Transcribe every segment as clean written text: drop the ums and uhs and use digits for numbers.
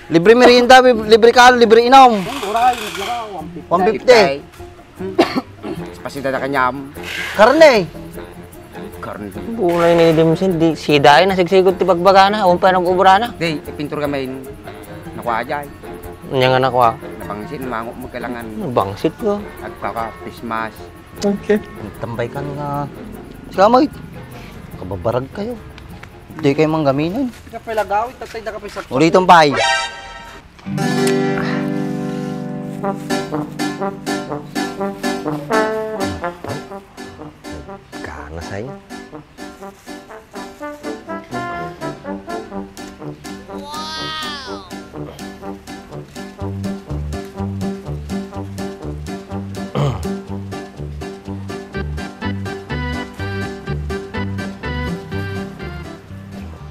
Libre merienda, libre kalo, libre inom. 150. Pasida na kanyam. Karne. Karne. Bulay ni Dimsin, di sidain na sigsigod ti pagbagana, umpa nag-ubra na. Di, ipintur kami nakuha dyan. Nya nga nako. Napangsin, mango mo kailangan. Bangsit ko. Agpaka, Christmas. Okay. Tambay ka nga. Sikamay. Kababarag kayo. Hindi kayo manggaminan. Kapay lagawit, tatay na kapay sa... Ulitin pay. Kana sa'yo.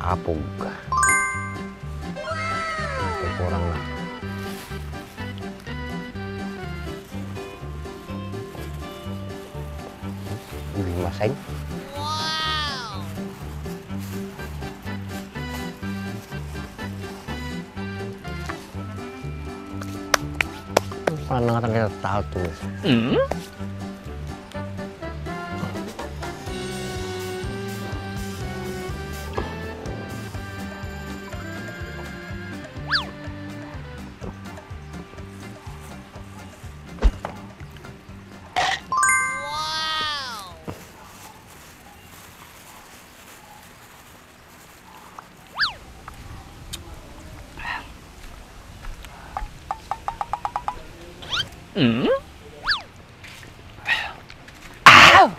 Apog. Kurang na. Hindi masay. Paano nga talaga tao to?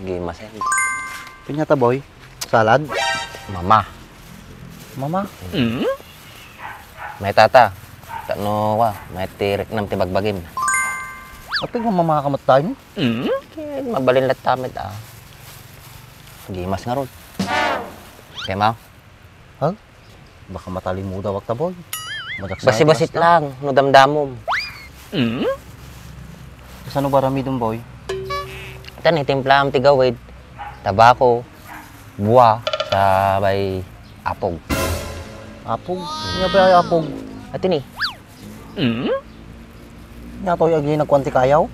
Gimas eh. Pinyata boy. Salad. Mama. Mama. May tata. Tano ka, may tirik ng tibagbagim. Apig mo mamakamat tayo. Kaya mabalin lat tamit ah. Gimas nga ron. Kaya ma? Ha? Baka matalim mo daw wakta boy. Basi-basit lang, no damdamom. Saan ba rami dun boy? Tan timpla am tigawid. Tabako, buwa, sabay apog. Apog? Nga ba ay apog? Atin eh. Nga to yung agi nagkwanti kayaw?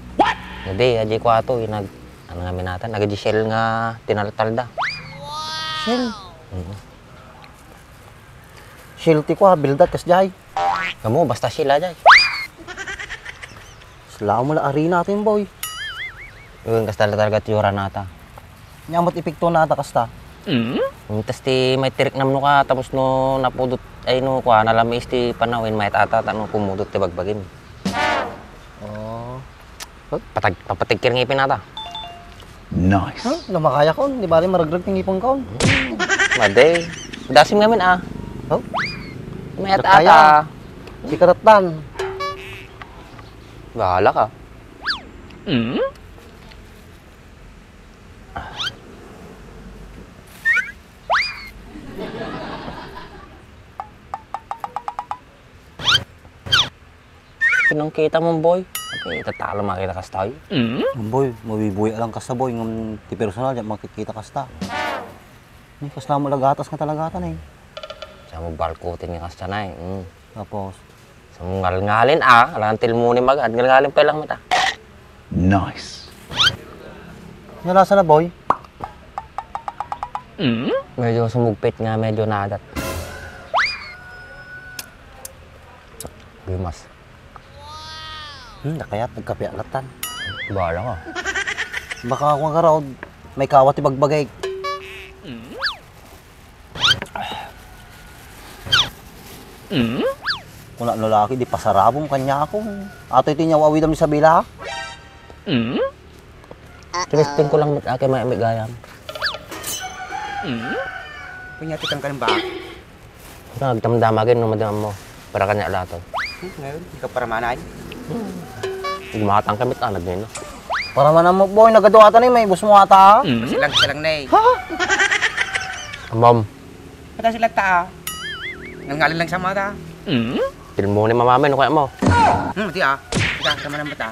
Hindi, aji ko ato, nag, ano nga minatan, nag shell nga tinaltalda. Shell? Shell ti ko ha, bildat kas jay. Kamu, basta sila jay. Sila mo la ari natin boy. Yung kas talaga tiyura nata. Nyamot ipikto na ata kasta. Tas ti may tirik namno ka, tapos no napudot, ay no kwa, nalamis ti panawin, may tata, tanong kumudot ti bagbagim. Oh. Papatigkir ngipin nata. Nice. Huh? Lumakaya ko, di ba rin maragrag ng ipong kaon? Maday. Dasim ngamin ah. Oh? May ata. Si Karatan. Bahala ka. Pinangkita mong boy. Okay, tatalo makita kas tayo. Boy, mabibuya lang kasta boy. Ng ti personal, dyan makikita kasta. May kasla mo lagatas nga talagatan eh. Sa mo balkotin nga kasta na eh. Tapos? Sa mo ngalngalin ah. Alantil mo ni magad. Ngalngalin pa lang mata. Nice. Nalasa na boy? Medyo sumugpit nga, medyo nadat. Bimas. Nakayat, nagkapialatan. Bahala ka. Baka ako nga raw, may kawat ibagbagay. Kung na lalaki, di pasarabong kanya ako. Ato iti niya wawidam ni Sabila. Tristing ko lang mat may gayam. Punyatikan ka ng ba? Nagdamdamagin nung madam mo. Para kanya alato. Ngayon, ikaw para manay. Gumatang kamit anad nino. Para man mo boy, nagaduatan eh, may bus mo ata. Silang na eh. Mom. Pata sila ta. Ngalngalin lang sa mata. Pilmo ni mamami no kaya mo. Mati ah. Ika, sama ng bata.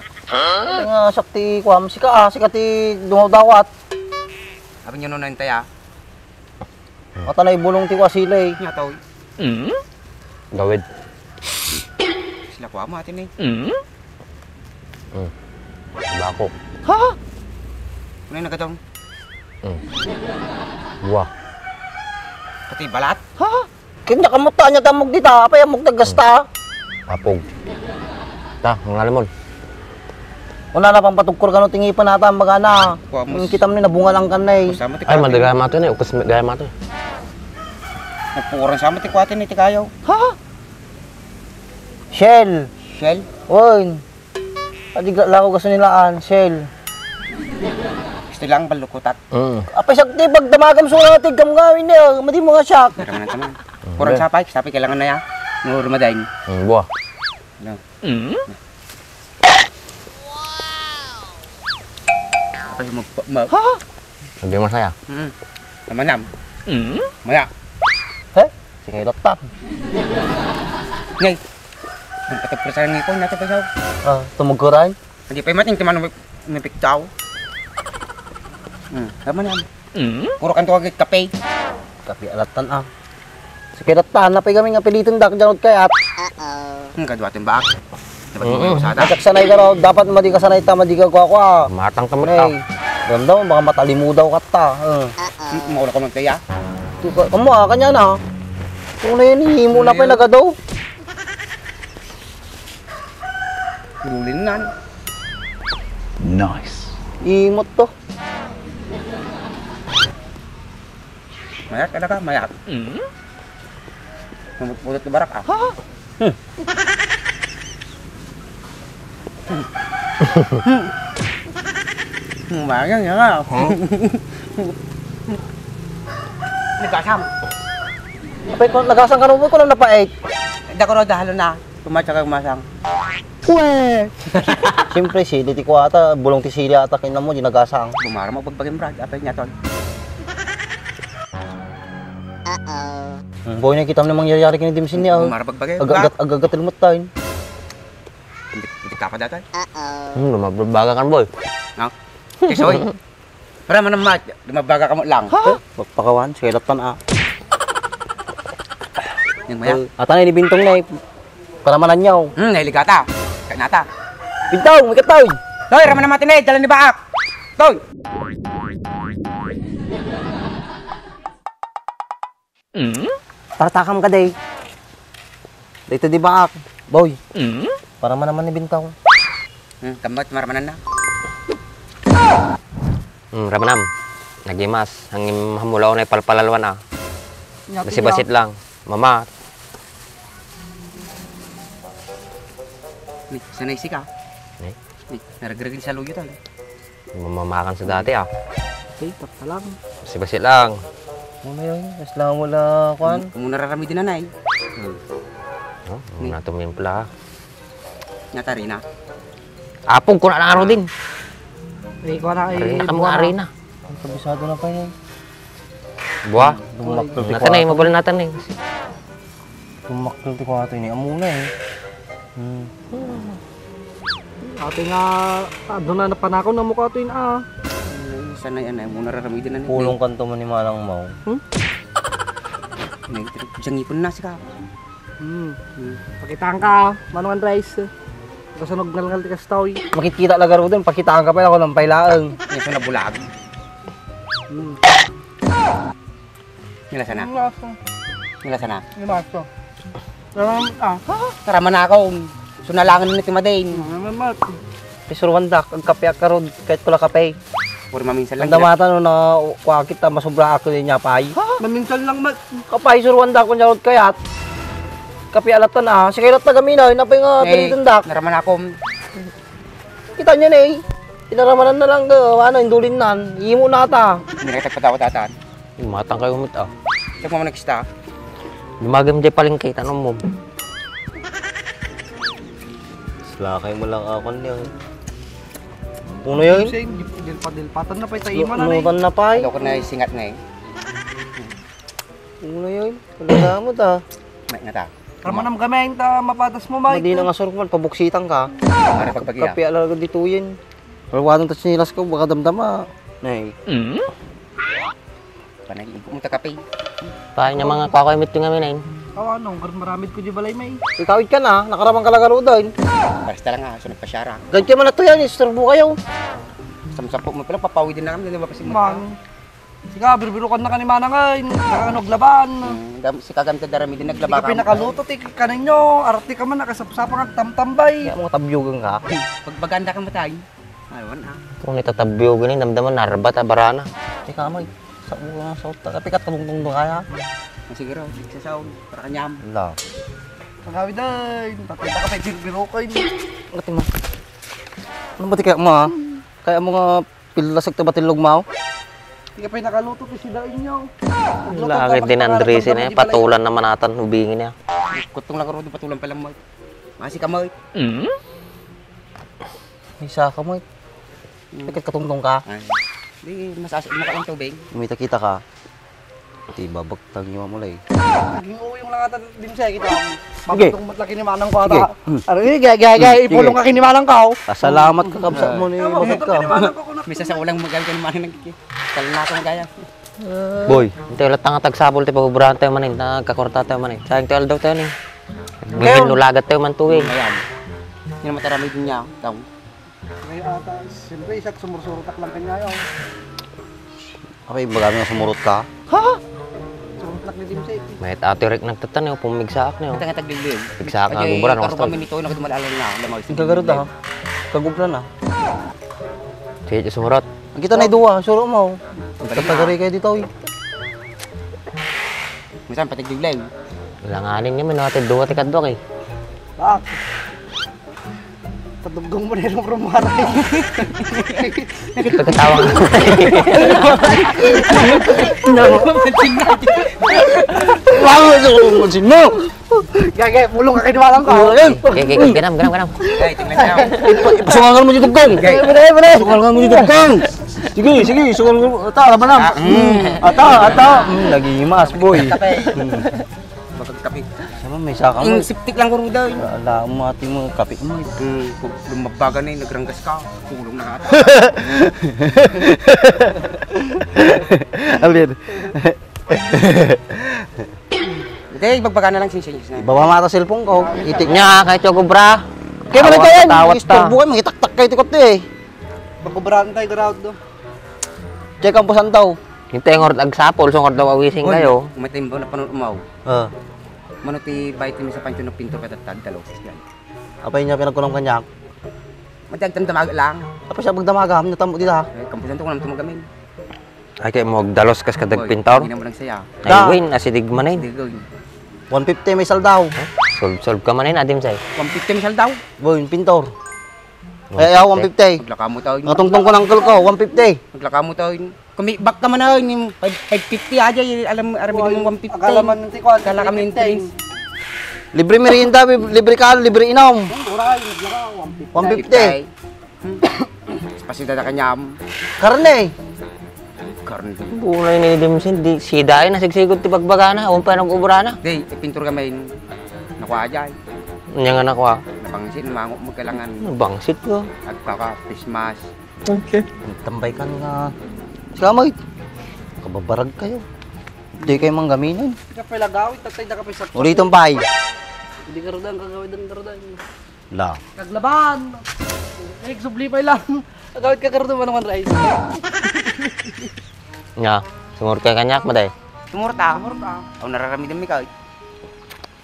Nga sakti kwam, sika ti dungaw dawat. Abin nyo nun tayo. At na ibulong ti kwa sila eh. Nga to. Gawid. sila kuha mo atin eh. Bako. Ha? Ano yung nagatong? Buwa. Pati balat? Ha? Kanya kamuta niya tamog dita, apay amog nagasta. Apog. Ta, mga limon. Wala na pang patugkor kano tingipan nata ang magana. Kuha mo. Yung kita mo na bunga lang kanay. Sama ti Ay, madagay mato na. Ukas gaya mato. Nagpukurang sama ti kuwatin ni ti kayaw. Ha? Shell. Shell? Oy. Adigla lako gaso nilaan, Shell. Gusto lang balukutat. Apay sakti pag damagam so natin kam gawin niya, madi mga shock. Pero man naman. Kurang sapay, sapay kailangan na ya. Nuro madain. Buwa. Ano? Apa yung Ha? Hindi masaya. Namanam. Maya. He? Sige dokta. Ngay. Ang patagprasaran ng ikaw, nato pa siya. Tumuguran. Hindi pa mating taman may piktaw. Namanam. Puro kan tuwag kape. Kapi alatan Sige dokta, napay kami nga pilitin dak janot kayat. Kadwatin ba? Dapat mo usada. Ajak sanay ka raw, dapat madi ka sanay ta, madi ka kwa. Matang tamata. Hey. Ramdam baka matalimudaw ka ta. Maula ko magkaya. Kamu kanya na. Kung na yun, himo na pa yung nagadaw. Lulin na. Nice. Imot to. Mayak ka na ka, mayak. Pulot na barak Ha? Mayak nga nga. Nagkasam. Apay ko, nagasang ka ko lang napait. Hindi ko raw dahalo na. Tumatsa kang masang. Uwe! Siyempre, sili ti ko ata, bulong ti sili ata kinam mo, di nagasang. Bumara mo pagbagin brad. Apay niya ton. Boy, nakita mo na mangyayari kini Dimsin niya. Bumara pagbagin brad. Agagat ilmot tayo. Hindi ka pa datan. Lumabaga kan, boy. No? Kisoy. Para man naman, lumabaga ka mo lang. Magpakawan, sige latan Yung mayak. Ata na ni Bintong na para mananyaw. Nahiligata. Kaya nata. Bintong, may kataw! Toy, raman na matinay. Dalan ni Baak. Toy! Tatakam ka day. Dito di ba ak? Boy. Para man naman ni Bintong. Tambat, maramanan na. Ramanam. Nagimas. Hangim hamulaw na ipalpalalwan Basi-basit lang. Mama. Nih, sanay si ka. Nih. Nih, naragragin sa luyo tayo. Mamamakan sa dati Okay, takta lang. Basi-basit lang. Muna yun, mas lang mo lang, Kwan. Kung nararami din nanay. Natumin pala. Nyata rin na. Apog ko na lang araw din. Ikaw na Arena ka mga arena. Ang kabisado na pa yun. Buwa. Tumaktal ti Natin na mabalin natin Tumaktal ti ko ato ini. Amuna Ate nga, doon na napanakaw na mukha ito yun Sanay anay, mo nararami din nanay. Pulong kanto mo ni Malang Mau. Siyang ipon na si ka. Pakitaan ka, Manong Andres. Kasanog ngalngal ti kastoy. Makikita lagar mo dun, pakitaan ka pa ako ng pailaang. Yan siya nabulag. Nila sana. Nila sana. Limaso. Taraman na ako. Sunalangan ni Timadain. Pisurwandak, ang kape akarod, kahit pala kape. Puro maminsan lang. Ang damata no na wakit ta masubra ako din niya pay. Maminsan lang Kapay surwandak ko niya kayat. Kape alatan sige rat tagamina, napay nga pinitundak. Naraman ako. Kita niya na Pinaramanan na lang indulin nan. Imo na ta. Niretag patawat atan. Matang kayo umit Siya mo nagsta. Lumagam dyan palengke, tanong mo. Slakay mo lang ako niya. Puno yun? Dilpatan na pa itaiman na Lunutan na pa Ito ko na singat na Puno yun? Wala mo ta. May nga ta. Ramanam gamay ta mapatas mo, Mike. Hindi na nga surman, pabuksitan ka. Para pagbagiya. Kape alaga dito yun. Walwadong tas nilas ko, baka damdama. Nay. Panay, pumunta kape. Paano niya mga kwakway mit yung amin Ano, maramid ko di balay may. Ikawid ka na, nakaramang kalagaro doon. Basta lang nga, so nagpasyara. Ganyan man na to yan, isturbo kayo. Samsapo mo pala, papawid din na kami, di ba kasi Man. Siga, birbirukan na kanimana nga, nakanog laban. Si kagamit na darami din Hindi naglaba ka pinakaluto, kaninyo, arati ka man, nakasapsapang at tamtambay. Kaya mga tabyugan ka. Pag baganda kang matay, ayun Kung nitatabyo ganin, damdaman narbat, barana. Teka mo, sa ulo na sa utak. Kapikat ka bungtong doon kaya. Siguro, sa sound, para kanyam. Wala. Pagkawid ay, tatita ka pa, birbirukan. Ngating mo. Ano ba kaya mo ha? Kaya mo nga pilasag ta batilog mo? Hindi ka pinakaluto, pisidain nyo. Lagit din Andresin eh, patulan naman atan, hubingin niya. Kutong lang ro, patulang pa lang mo. Masi ka mo. Isa ka mo. Pikat katungtong ka. Ay, di, masasok mo ka lang tubig. Umita kita ka. Pati babagtang niyo mo lay. Naging uwi yung langatan din siya, kita. Sige. Pagkatong matlaki ni Manang ko ata. Aray, gaya, ipulong ka kinimanang ka. Pasalamat ka kabsa mo ni babag ka. Misa sa ulang magal ka naman nagkiki. Kalan na ako magaya. Boy, hindi ulat nga tagsabol tayo, pagburahan tayo manin, nagkakorta tayo manin. Sayang tayo daw tayo ni. Nulagat tayo man tuwing. Ayan. Hindi naman tarami din niya. Daw. Ngayon ata, siyempre, isak sumursurutak lang kanya yun. Okay, bagami nga sumurot ka. Surutak ni Dim Safety. May atirik nagtatan eh, pumigsaak niyo. Ito nga tagliglig. Pigsaak nga guburan, Karo wastol. kami nito, nakatumalala na. Lamang Ang kagarot ha. Kaguplan ha. Sige, sumurot. Ang kita na iduwa, suro mo. Katagari kayo dito eh. Minsan patigliglig. Langanin niya, minatid duwa tikadwak eh. Bak! Padugong mo na yung rumaray. Pagkatawa nga. Wala sa kumunsin mo! Gaya, pulong ka kinimanang ka. Okay, ganam. Guys, tingnan niyo. Ipasungan mo dito kong! Ipasungan mo dito kong! Sige, sugal mo. Ata, laban na. Ata. Nagimas, boy. Magkakapi. Sama, may saka mo. Yung siptik lang ko daw. Wala mo ating mga kape mo. Kung lumabaga na yun, nagranggas ka. Kulong na ata. Alin. Hindi, bagbaga na lang siya. Ibaba mata cellphone ko. Itik Nya, niya. kahit yung gubra. Kaya mo na tayo yan. Tawat ta. Istorbo kayo, mangitak-tak kayo tikot eh. Pagkubrahan tayo, ground do. Check ang pusan daw. Yung tengor agsapol, sungkot daw awising kayo. Umatim ba na panon umaw? Ah. Manuti baitin mi sa pancho ng pinto katatag dalaw yan. Apay niya pinagkulang kanyak. Matagtam damag lang. Apay siya pagdamagam, natamo dito ha. Kampusan to ko naman tumagamin. Ay kayo mo dalos kas kadag pintor. Hindi mo lang saya. Ay win, asidig manin. Hindi gawin. 150 may saldaw. Solve ka manin, adim say. 150 misal daw. Boy, pintor. Kaya ako 150. Maglaka mo tayo. Natungtong ko ng uncle ko, 150. Maglaka mo tayo. Kumibak ka man na yung 550 aja. Alam mo 150. Akala man ng tikwan. Akala kami ng trains. Libre merienda, libre kalo, libre inom. Uray, naglaka, 150. Pasida na kanyam. Karne. Karn. Bunay ni Dimsin, di sidain nasigsigod ti pagbagana, umpa nang ubrana. Di, pintur kami. Nakuha aja. Nya nga nako. Napangsin, mango mo kailangan. Bangsit ko. Agpaka, Christmas. Tambay ka nga. Sikamay. Kababarag kayo. Hindi kayo manggaminan. Hindi ka pala gawit, tatay na ka pa sa... Ulitin pa eh. Hindi ka rodan, kagawid ang rodan. La. Kaglaban! Subli lang. Kagawid ka karoon naman rice. Nya, sumur kay kanyak maday. Tumurta. Ako nararami din ikaw.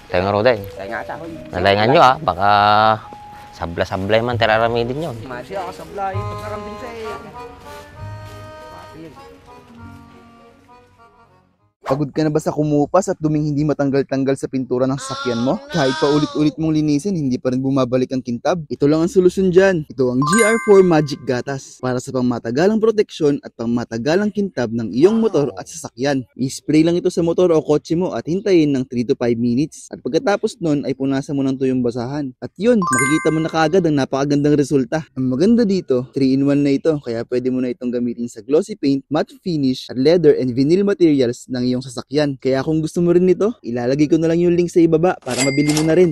Tayo nga roday. Tayo nga sa. Nalayngan nyo baka sabla-sablay man terarami din yun. Masya ako sa blay, pagkakan din siya eh. Pagod ka na ba sa kumupas at duming hindi matanggal-tanggal sa pintura ng sasakyan mo? Kahit pa ulit-ulit mong linisin, hindi pa rin bumabalik ang kintab? Ito lang ang solusyon dyan. Ito ang GR4 Magic Gatas para sa pangmatagalang proteksyon at pangmatagalang kintab ng iyong motor at sasakyan. I-spray lang ito sa motor o kotse mo at hintayin ng 3 to 5 minutes. At pagkatapos nun ay punasan mo ng tuyong basahan. At yun, makikita mo na kaagad ang napakagandang resulta. Ang maganda dito, 3-in-1 na ito kaya pwede mo na itong gamitin sa glossy paint, matte finish, at leather and vinyl materials ng iyong sasakyan. Kaya kung gusto mo rin nito, ilalagay ko na lang yung link sa ibaba para mabili mo na rin.